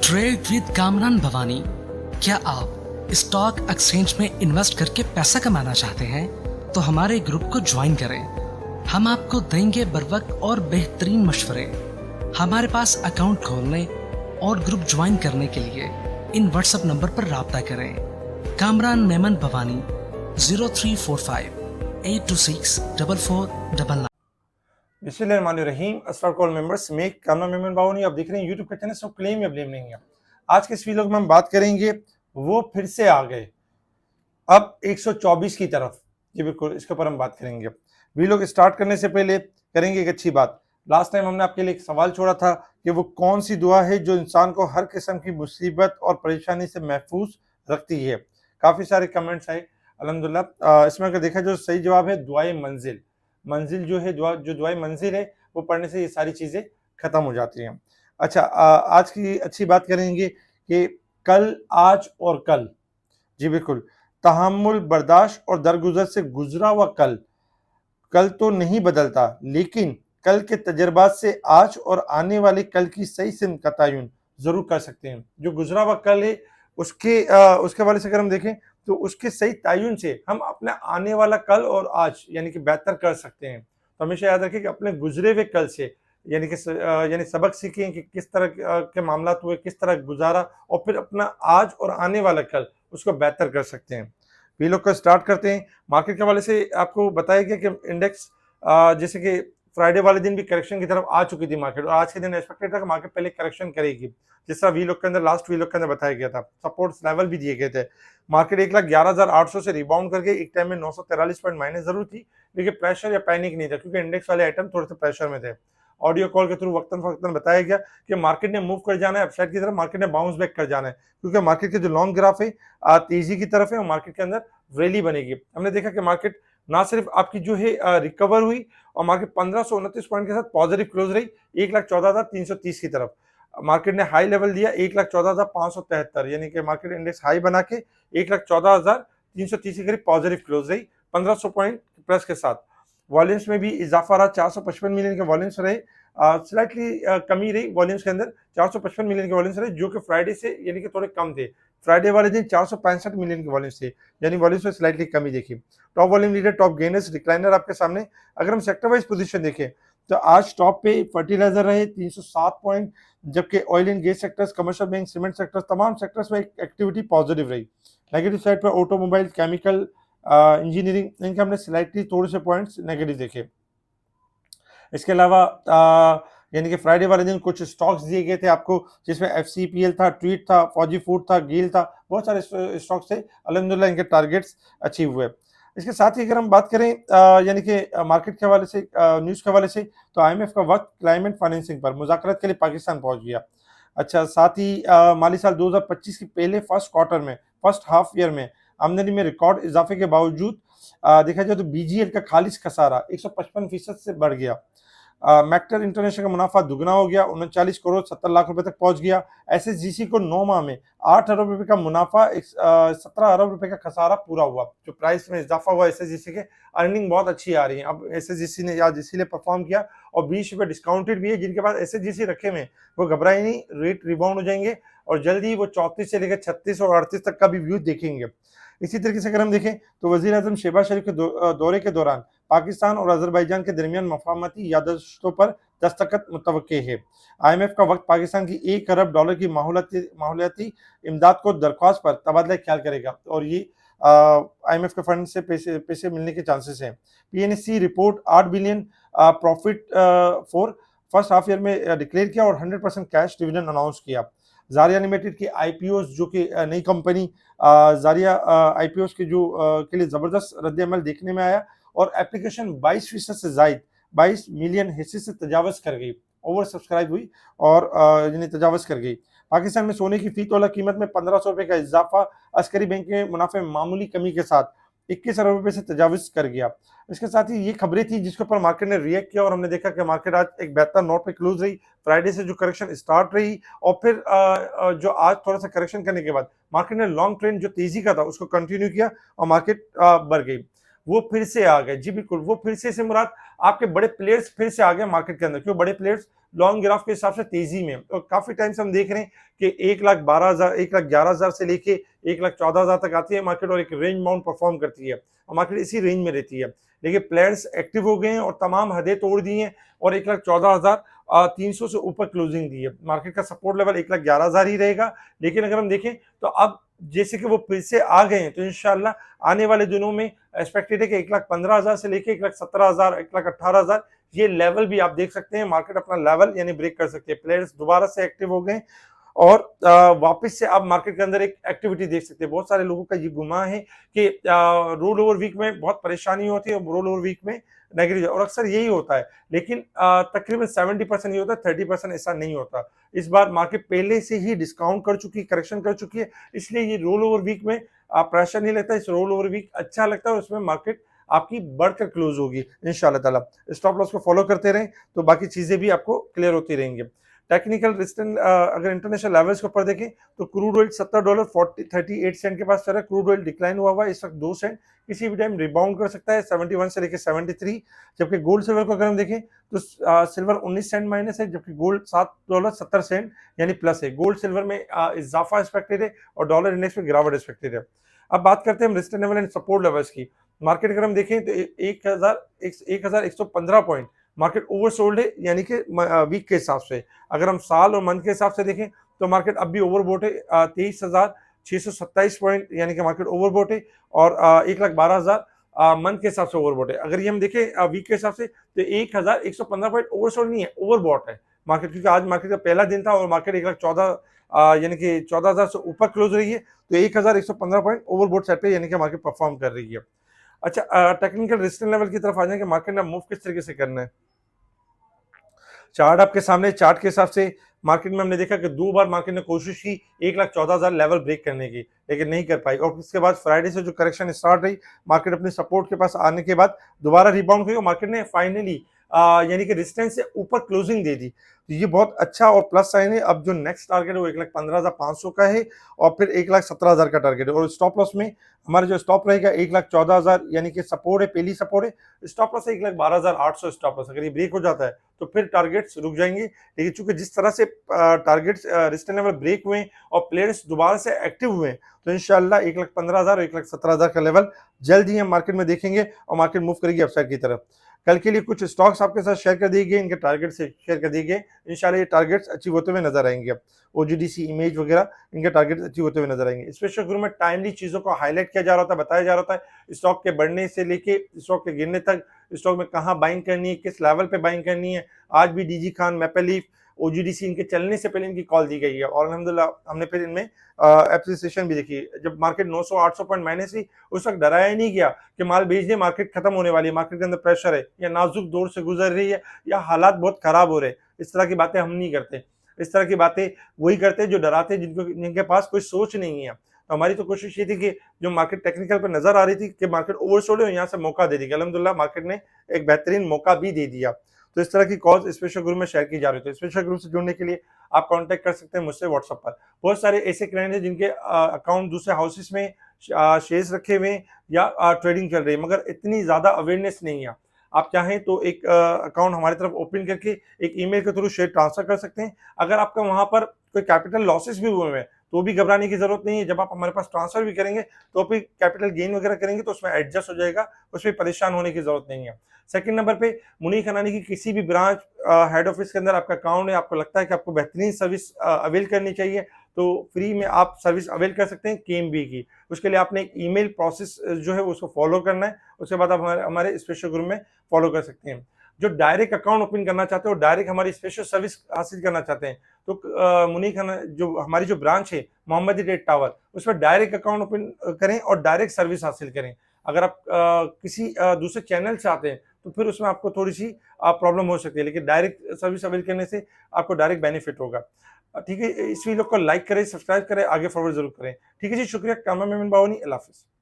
Trade with Kamran Bhavani. क्या आप stock exchange में इन्वेस्ट करके पैसा कमाना चाहते हैं तो हमारे ग्रुप को ज्वाइन करें। हम आपको देंगे बर वक्त और बेहतरीन मशवरे। हमारे पास अकाउंट खोलने और ग्रुप ज्वाइन करने के लिए इन व्हाट्सएप नंबर पर राब्ता करें। कामरान मेमन भवानी 0345-826-4499। बिस्मिल्लाहिर्रहमानिर्रहीम। अस्सलाम वालेकुम मेंबर्स, मैं कामरान मेमन भावनी आप देख रहे हैं यूट्यूब का चैनल। सब क्लेम या ब्लेम नहीं है। आज के इस वीडियो में हम बात करेंगे, वो फिर से आ गए अब 124 की तरफ। जी बिल्कुल, इसके ऊपर हम बात करेंगे। वीडियो स्टार्ट करने से पहले करेंगे एक अच्छी बात। लास्ट टाइम हमने आपके लिए एक सवाल छोड़ा था कि वो कौन सी दुआ है जो इंसान को हर किस्म की मुसीबत और परेशानी से महफूज रखती है। काफ़ी सारे कमेंट्स आए अल्हम्दुलिल्लाह। इसमें अगर देखा जो सही जवाब है दुआए मंजिल। मंजिल जो है जो दुआए मंजिल है वो पढ़ने से ये सारी चीज़ें ख़त्म हो जाती हैं। अच्छा, आज की अच्छी बात करेंगे कि कल, आज और कल। जी बिल्कुल, तहम्मुल, बर्दाश्त और दरगुजर से गुजरा हुआ कल तो नहीं बदलता, लेकिन कल के तजर्बात से आज और आने वाले कल की सही सिमत का तयन जरूर कर सकते हैं। जो गुजरा हुआ कल है उसके हवाले से अगर हम देखें तो उसके सही तयन से हम अपना आने वाला कल और आज यानी कि बेहतर कर सकते हैं। तो हमेशा याद रखें कि अपने गुजरे हुए कल से यानी सबक सीखें कि किस तरह के मामला हुए, किस तरह गुजारा, और फिर अपना आज और आने वाला कल उसको बेहतर कर सकते हैं। वीडियो को स्टार्ट करते हैं। मार्केट के हवाले से आपको बताया गया कि इंडेक्स जैसे कि फ्राइडे वाले दिन भी करेक्शन की तरफ आ चुकी थी मार्केट, और आज के दिन एक्सपेक्टेड था कि मार्केट पहले करेक्शन करेगी, जिस तरह वीलॉग के अंदर लास्ट वीलॉग के अंदर बताया गया था। सपोर्ट्स लेवल भी दिए गए थे। मार्केट 1,11,800 से रिबाउंड करके एक टाइम में 943 पॉइंट माइनस जरूर थी, लेकिन प्रेशर या पैनिक नहीं था क्योंकि इंडेक्स वाले आइटम थोड़े से प्रेशर में थे। ऑडियो कॉल के थ्रू वक्तन फक्तन बताया गया कि मार्केट ने मूव कर जाना है अपसाइड की तरफ, मार्केट ने बाउंस बैक कर जाना है क्योंकि मार्केट के जो लॉन्ग ग्राफ है तेजी की तरफ है और मार्केट के अंदर रैली बनेगी। हमने देखा कि मार्केट ना सिर्फ आपकी जो है रिकवर हुई और मार्केट 1529 पॉइंट के साथ पॉजिटिव क्लोज रही 1,14,330 की तरफ। मार्केट ने हाई लेवल दिया 1,14,573, यानी कि मार्केट इंडेक्स हाई बना के 1,14,330 के करीब पॉजिटिव क्लोज रही 1500 पॉइंट प्लस के साथ। वॉल्यूम्स में भी इजाफा रहा, 455 मिलियन के वॉल्यूम्स रहे। स्लाइटली कमी रही वॉल्यूम्स के अंदर, 455 मिलियन के वॉल्यूम्स रहे जो कि फ्राइडे से यानी कि थोड़े कम थे। फ्राइडे वाले दिन 465 मिलियन के वॉल्यूम्स थे, यानी वॉल्यूम्स में स्लाइटली कमी देखी। Top volume leader, top gainers, decliner आपके सामने। अगर हम सेक्टर वाइज पोजीशन देखें तो आज टॉप पे फर्टिलाइजर रहे 307 पॉइंट, जबकि oil and gas sectors, commercial bank, cement sectors, तमाम सेक्टर्स में एक्टिविटी पॉजिटिव रही। नेगेटिव साइड पर ऑटोमोबाइल, केमिकल, इंजीनियरिंग, इनके हमने स्लाइटली थोड़े से पॉइंट्स नेगेटिव देखे। इसके अलावा यानी कि फ्राइडे वाले दिन कुछ स्टॉक्स दिए गए थे आपको, जिसमें FCPL था, ट्वीट था, फौजी फूड था, गील था, बहुत सारे स्टॉक्स थे। अल्हम्दुलिल्लाह इनके टारगेट्स अचीव हुए। इसके साथ ही अगर हम बात करें यानी कि मार्केट के हवाले से, न्यूज़ के हवाले से, तो IMF का वक्त क्लाइमेट फाइनेंसिंग पर मुज़ाकरात के लिए पाकिस्तान पहुंच गया। अच्छा, साथ ही माली साल 2025 के पहले फर्स्ट क्वार्टर में, फर्स्ट हाफ ईयर में आमदनी में रिकॉर्ड इजाफे के बावजूद देखा जाए तो BGL का खालिश खसारा 155% से बढ़ गया। मैक्टर इंटरनेशनल का मुनाफा दुगना हो गया, 39 करोड़ 70 लाख रुपए तक पहुंच गया। SSGC को 9 माह में 8 अरब रुपए का मुनाफा, 17 अरब रुपए का खसारा पूरा हुआ। जो प्राइस में इजाफा हुआ SSGC के, अर्निंग बहुत अच्छी आ रही है। अब SSGC ने आज इसीलिए परफॉर्म किया और 20 रुपए डिस्काउंटेड भी है। जिनके पास SSGC रखे हुए वो घबराए नहीं, रेट रिबाउंड हो जाएंगे और जल्दी वो 34 से लेकर 36 और 38 तक का भी व्यू देखेंगे। इसी तरीके से अगर हम देखें तो वजीर आजम शहबाज शरीफ के दौरे के दौरान पाकिस्तान और अजरबैजान के दरमियान मफाहमती याददाश्तों पर दस्तखत मुतवक्के है। IMF का वक्त पाकिस्तान की $1 अरब की माहौलियाती इमदाद को दरख्वास्त पर तबादला ख्याल करेगा और ये IMF के फंड से पैसे मिलने के चांसेस हैं। PNSC report 8 billion profit for first half year में डिक्लेयर किया और 100% कैश डिविडेंड अनाउंस किया। जारिया लिमिटेड की IPOs, जो कि नई कंपनी जारिया IPOs के के लिए ज़बरदस्त रद्द-ए-अमल देखने में आया और एप्लीकेशन 22% से ज़ायद 22 मिलियन हिस्से से तजावज़ कर गई, ओवर सब्सक्राइब हुई और यानी तजावज़ कर गई। पाकिस्तान में सोने की फी तोला कीमत में 1500 रुपये का इजाफा अस्करी बैंक के मुनाफे में मामूली कमी के साथ 21 अरब रुपये से तजावज़ कर गया। इसके साथ ही ये खबरें थी जिसके ऊपर मार्केट ने रिएक्ट किया और हमने देखा कि मार्केट आज एक बेहतर नोट पे क्लोज रही। फ्राइडे से जो करेक्शन स्टार्ट रही और फिर जो आज थोड़ा सा करेक्शन करने के बाद मार्केट ने लॉन्ग ट्रेंड जो तेजी का था उसको कंटिन्यू किया और मार्केट बढ़ गई। वो फिर से आ गए। जी बिल्कुल, वो फिर से मुराद आपके बड़े प्लेयर्स फिर से आ गए मार्केट के अंदर, क्यों बड़े प्लेयर्स लॉन्ग ग्राफ के हिसाब से तेजी में, और काफी टाइम से हम देख रहे हैं कि 1,12,000 1,11,000 से लेके 1,14,000 तक आती है मार्केट और एक रेंज बाउंड परफॉर्म करती है और मार्केट इसी रेंज में रहती है। लेकिन प्लेयर्स एक्टिव हो गए हैं और तमाम हदें तोड़ दी हैं और 1,14,300 से ऊपर क्लोजिंग दी है। मार्केट का सपोर्ट लेवल 1,11,000 ही रहेगा, लेकिन अगर हम देखें तो अब जैसे कि वो फिर से आ गए हैं तो इंशाल्लाह आने वाले दिनों में एक्सपेक्टेड है कि 1,15,000 से लेके 1,17,000 1,18,000 ये लेवल भी आप देख सकते हैं, मार्केट अपना लेवल यानी ब्रेक कर सकते हैं। प्लेयर्स दोबारा से एक्टिव हो गए और वापस से आप मार्केट के अंदर एक एक्टिविटी देख सकते हैं। बहुत सारे लोगों का ये गुमान है कि रोल ओवर वीक में बहुत परेशानी होती है और रोल ओवर वीक में नेगेटिव, और अक्सर यही होता है, लेकिन तकरीबन 70% ये होता है, 30% ऐसा नहीं होता। इस बार मार्केट पहले से ही डिस्काउंट कर चुकी है, करेक्शन कर चुकी है, इसलिए ये रोल ओवर वीक में प्रेशर नहीं लगता। इस रोल ओवर वीक अच्छा लगता है और उसमें मार्केट आपकी बढ़कर क्लोज होगी इंशाल्लाह ताला। स्टॉप लॉस को फॉलो करते रहें तो बाकी चीजें भी आपको क्लियर होती रहेंगी। टेक्निकल रिस्टेंट अगर इंटरनेशनल लेवल्स के ऊपर देखें तो क्रूड ऑयल $70.38 के पास चल रहा है। क्रूड ऑयल डिक्लाइन हुआ हुआ है इस वक्त 2 सेंट, किसी भी टाइम रिबाउंड कर सकता है 71 से लेकर 73। जबकि गोल्ड सिल्वर को अगर हम देखें तो सिल्वर 19 सेंट माइनस है, जबकि गोल्ड $7.70 यानी प्लस है। गोल्ड सिल्वर में इजाफा एक्सपेक्टेड है और डॉलर इंडेक्स में गिरावट एक्सपेक्टेड है। अब बात करते हैं हम रिस्टेंट लेवल एंड सपोर्ट लेवल्स की। मार्केट अगर हम देखें तो 1,115 पॉइंट मार्केट ओवरसोल्ड है, यानी कि वीक के हिसाब से। अगर हम साल और मंथ के हिसाब से देखें तो मार्केट अब भी ओवरबोट है 23,627 पॉइंट, यानी कि मार्केट ओवरबोट है और 1,12,000 मंथ के हिसाब से ओवरबोट है। अगर ये हम देखें वीक के हिसाब से तो 1,115 पॉइंट ओवरसोल्ड नहीं है, ओवरबॉट है मार्केट, क्योंकि आज मार्केट का पहला दिन था और मार्केट 1,14,000 यानी कि 14,000 से ऊपर क्लोज रही है, तो 1,115 पॉइंट ओवरबोट सेट पे यानी कि मार्केट परफॉर्म कर रही है। अच्छा, टेक्निकल रेजिस्टेंस लेवल की तरफ आ जाएंगे। मार्केट ने मूव किस तरीके से करना है, चार्ट आपके सामने। चार्ट के हिसाब से मार्केट में हमने देखा कि 2 बार मार्केट ने कोशिश की 1,14,000 लेवल ब्रेक करने की, लेकिन नहीं कर पाई, और उसके बाद फ्राइडे से जो करेक्शन स्टार्ट रही, मार्केट अपने सपोर्ट के पास आने के बाद दोबारा रिबाउंड हुई और मार्केट ने फाइनली यानी कि रेजिस्टेंस से ऊपर क्लोजिंग दे दी। तो ये बहुत अच्छा और प्लस साइन है। अब जो नेक्स्ट टारगेट है वो 1,15,500 का है और फिर 1,17,000 का टारगेट है, और स्टॉप लॉस में हमारा जो स्टॉप रहेगा 1,14,000 यानी कि सपोर्ट है, पहली सपोर्ट है। स्टॉप लॉस है 1,12,800 स्टॉप लॉस। अगर ये ब्रेक हो जाता है तो फिर टारगेट्स रुक जाएंगे, लेकिन चूंकि जिस तरह से टारगेट्स रेजिस्टेंस लेवल ब्रेक हुए और प्लेयर्स दोबारा से एक्टिव हुए तो इंशाल्लाह 1,15,000 और 1,17,000 का लेवल जल्द ही हम मार्केट में देखेंगे और मार्केट मूव करेगी अपसाइड की तरफ। कल के लिए कुछ स्टॉक्स आपके साथ शेयर कर दिए गए, इनके टारगेट से शेयर कर दिए गए, इंशाल्लाह ये टारगेट्स अचीव होते हुए नजर आएंगे। अब ओजीडीसी इमेज वगैरह इनके टारगेट अचीव होते हुए नजर आएंगे। स्पेशल ग्रुप में टाइमली चीजों को हाईलाइट किया जा रहा था, बताया जा रहा था स्टॉक के बढ़ने से लेके स्टॉक के गिरने तक, स्टॉक में कहाँ बाइंग करनी है, किस लेवल पे बाइंग करनी है। आज भी DG Khan, maple leaf, OGDC इनके चलने से पहले इनकी कॉल दी गई है और अल्हम्दुलिल्लाह हमने फिर इनमें एप्रिसिएशन भी देखी। जब मार्केट 900-800 पॉइंट माइनस थी उस वक्त डराया नहीं गया कि माल बेच दे, मार्केट खत्म होने वाली है, मार्केट के अंदर प्रेशर है या नाजुक दौर से गुजर रही है या हालात बहुत खराब हो रहे हैं। इस तरह की बातें हम नहीं करते, इस तरह की बातें वही करते हैं जो डराते हैं, जिनके पास कोई सोच नहीं है। तो हमारी तो कोशिश ये थी कि जो मार्केट टेक्निकल पर नजर आ रही थी कि मार्केट ओवरसोल्ड है, यहाँ से मौका दे दी, अल्हम्दुलिल्लाह मार्केट ने एक बेहतरीन मौका भी दे दिया। तो इस तरह की कॉल्स स्पेशल ग्रुप में शेयर की जा रही थी। स्पेशल ग्रुप से जुड़ने के लिए आप कांटेक्ट कर सकते हैं मुझसे व्हाट्सएप पर। बहुत सारे ऐसे क्लाइंट हैं जिनके अकाउंट दूसरे हाउसेस में शेयर्स रखे हुए या ट्रेडिंग चल रही है, मगर इतनी ज्यादा अवेयरनेस नहीं है। आप चाहें तो एक अकाउंट हमारी तरफ ओपन करके एक ईमेल के थ्रू शेयर ट्रांसफर कर सकते हैं। अगर आपका वहां पर कोई कैपिटल लॉसेस भी हुए हैं तो भी घबराने की जरूरत नहीं है। जब आप हमारे पास ट्रांसफर भी करेंगे तो फिर कैपिटल गेन वगैरह करेंगे तो उसमें एडजस्ट हो जाएगा, उसमें परेशान होने की जरूरत नहीं है। सेकंड नंबर पे मुनीर खनानी की किसी भी ब्रांच हेड ऑफिस के अंदर आपका अकाउंट है, आपको लगता है कि आपको बेहतरीन सर्विस अवेल करनी चाहिए तो फ्री में आप सर्विस अवेल कर सकते हैं केएमबी की। उसके लिए आपने एक ईमेल प्रोसेस जो है उसको फॉलो करना है, उसके बाद आप हमारे स्पेशल ग्रुप में फॉलो कर सकते हैं। जो डायरेक्ट अकाउंट ओपन करना चाहते हैं और डायरेक्ट हमारी स्पेशल सर्विस हासिल करना चाहते हैं तो मुनीर खन्ना जो हमारी जो ब्रांच है मोहम्मदी रेड टावर, उस पर डायरेक्ट अकाउंट ओपन करें और डायरेक्ट सर्विस हासिल करें। अगर आप किसी दूसरे चैनल से आते हैं तो फिर उसमें आपको थोड़ी सी प्रॉब्लम हो सकती है, लेकिन डायरेक्ट सर्विस अवेल करने से आपको डायरेक्ट बेनिफिट होगा। ठीक है, इस वीडियो को लाइक करें, सब्सक्राइब करें, आगे फॉरवर्ड जरूर करें। ठीक है जी, शुक्रिया। कामरान मेमन बावनी, अल्लाह हाफिज़।